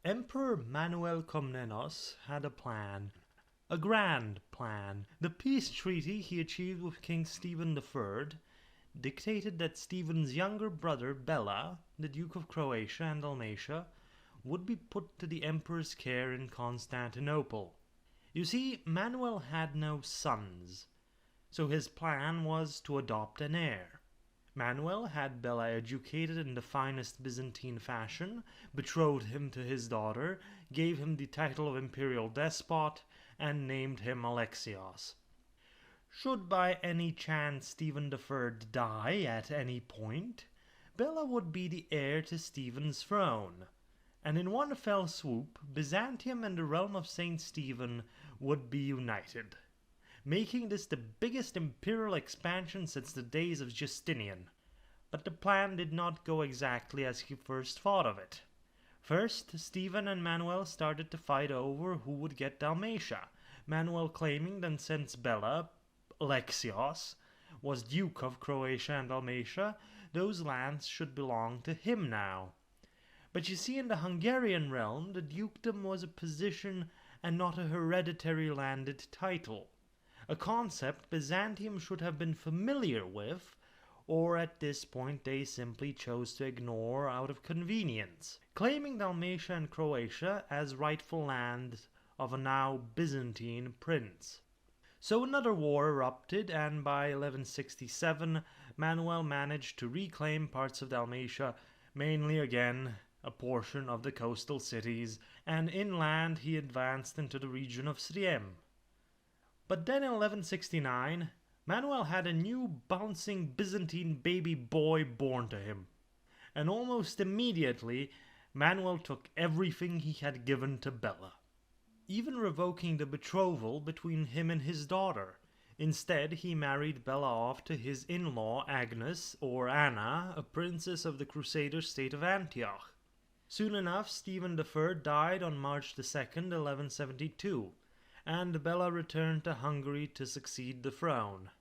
Emperor Manuel Komnenos had a plan. A grand plan. The peace treaty he achieved with King Stephen III dictated that Stephen's younger brother Bela, the Duke of Croatia and Dalmatia, would be put to the emperor's care in Constantinople. You see, Manuel had no sons, so his plan was to adopt an heir. Manuel had Bela educated in the finest Byzantine fashion, betrothed him to his daughter, gave him the title of imperial despot, and named him Alexios. Should by any chance Stephen III die at any point, Bela would be the heir to Stephen's throne, and in one fell swoop Byzantium and the realm of Saint Stephen would be united, making this the biggest imperial expansion since the days of Justinian. But the plan did not go exactly as he first thought of it. First, Stephen and Manuel started to fight over who would get Dalmatia, Manuel claiming that since Bela, Alexios, was Duke of Croatia and Dalmatia, those lands should belong to him now. But you see, in the Hungarian realm, the dukedom was a position and not a hereditary landed title, a concept Byzantium should have been familiar with, or at this point they simply chose to ignore out of convenience, claiming Dalmatia and Croatia as rightful lands of a now Byzantine prince. So another war erupted, and by 1167 Manuel managed to reclaim parts of Dalmatia, mainly again a portion of the coastal cities, and inland he advanced into the region of Srednjem. But then in 1169, Manuel had a new bouncing Byzantine baby boy born to him, and almost immediately Manuel took everything he had given to Bela, even revoking the betrothal between him and his daughter. Instead, he married Bela off to his in-law Agnes, or Anna, a princess of the Crusader state of Antioch. Soon enough, Stephen III died on March 2nd, 1172, and Bela returned to Hungary to succeed the throne.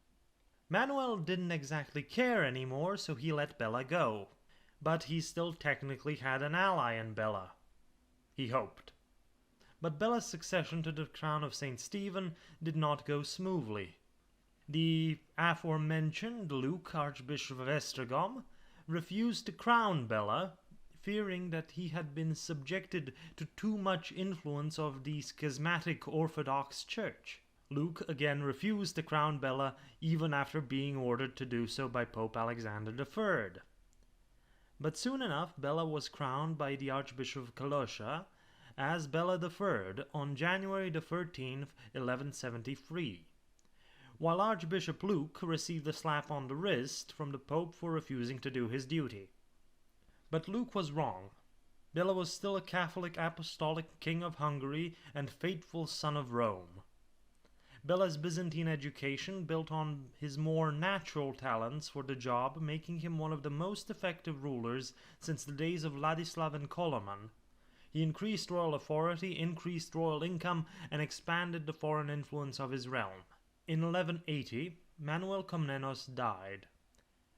Manuel didn't exactly care anymore, so he let Bela go, but he still technically had an ally in Bela. He hoped. But Bela's succession to the crown of Saint Stephen did not go smoothly. The aforementioned Luke, Archbishop of Esztergom, refused to crown Bela, fearing that he had been subjected to too much influence of the schismatic Orthodox Church. Luke again refused to crown Bela, even after being ordered to do so by Pope Alexander III. But soon enough, Bela was crowned by the Archbishop of Klaić as Bela III on January 13th, 1173, while Archbishop Luke received a slap on the wrist from the Pope for refusing to do his duty. But Luke was wrong. Bela was still a Catholic apostolic king of Hungary and faithful son of Rome. Bela's Byzantine education built on his more natural talents for the job, making him one of the most effective rulers since the days of Ladislav and Koloman. He increased royal authority, increased royal income, and expanded the foreign influence of his realm. In 1180, Manuel Komnenos died,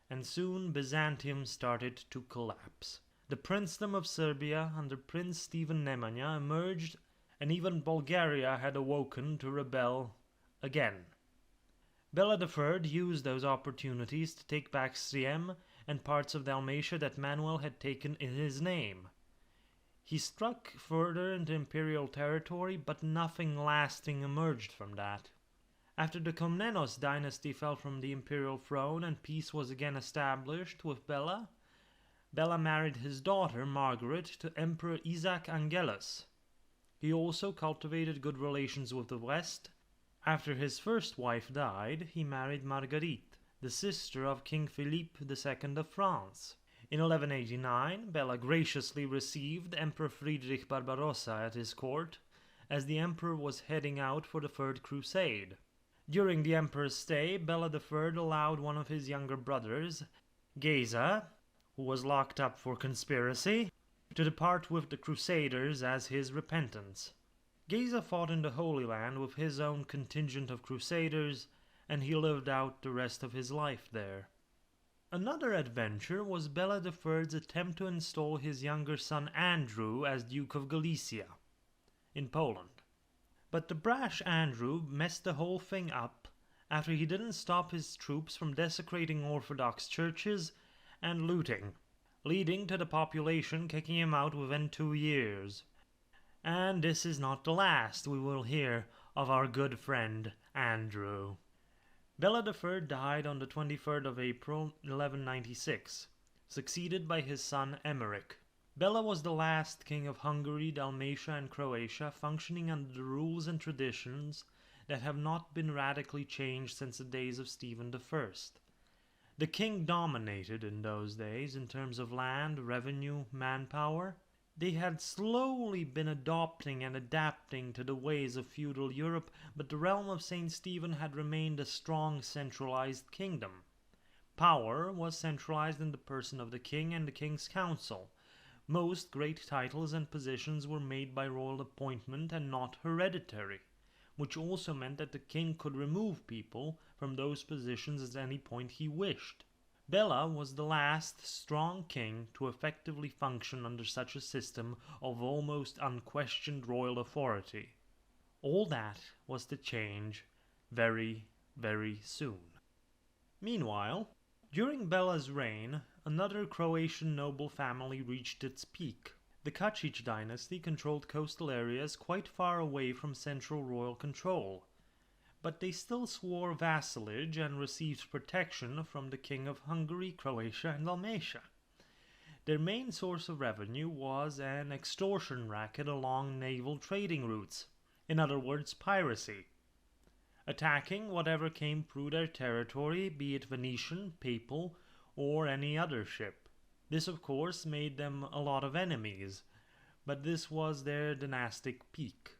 and soon Byzantium started to collapse. The princedom of Serbia under Prince Stephen Nemanja emerged, and even Bulgaria had awoken to rebel again. Bela III used those opportunities to take back Srem and parts of Dalmatia that Manuel had taken in his name. He struck further into imperial territory, but nothing lasting emerged from that. After the Komnenos dynasty fell from the imperial throne and peace was again established with Bela, Bela married his daughter Margaret to Emperor Isaac Angelus. He also cultivated good relations with the West. After his first wife died, he married Marguerite, the sister of King Philippe II of France. In 1189, Bela graciously received Emperor Friedrich Barbarossa at his court, as the emperor was heading out for the Third Crusade. During the emperor's stay, Bela III allowed one of his younger brothers, Geza, who was locked up for conspiracy, to depart with the Crusaders as his repentance. Geza fought in the Holy Land with his own contingent of Crusaders, and he lived out the rest of his life there. Another adventure was Bela III's attempt to install his younger son Andrew as Duke of Galicia in Poland. But the brash Andrew messed the whole thing up after he didn't stop his troops from desecrating Orthodox churches and looting, leading to the population kicking him out within 2 years. And this is not the last we will hear of our good friend Andrew. Bela III died on the 23rd of April 1196, succeeded by his son Emeric. Bela was the last king of Hungary, Dalmatia and Croatia, functioning under the rules and traditions that have not been radically changed since the days of Stephen I. The king dominated in those days in terms of land, revenue, manpower. They had slowly been adopting and adapting to the ways of feudal Europe, but the realm of Saint Stephen had remained a strong centralized kingdom. Power was centralized in the person of the king and the king's council. Most great titles and positions were made by royal appointment and not hereditary, which also meant that the king could remove people from those positions at any point he wished. Bela was the last strong king to effectively function under such a system of almost unquestioned royal authority. All that was to change very, very soon. Meanwhile, during Bela's reign, another Croatian noble family reached its peak. The Klaić dynasty controlled coastal areas quite far away from central royal control, but they still swore vassalage and received protection from the king of Hungary, Croatia and Dalmatia. Their main source of revenue was an extortion racket along naval trading routes, in other words piracy, attacking whatever came through their territory, be it Venetian, Papal or any other ship. This of course made them a lot of enemies, but this was their dynastic peak.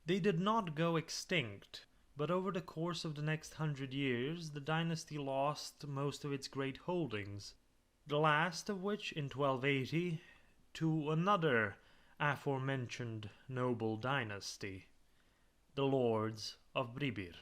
They did not go extinct, but over the course of the next 100 years, the dynasty lost most of its great holdings, the last of which in 1280 to another aforementioned noble dynasty, the Lords of Bribir.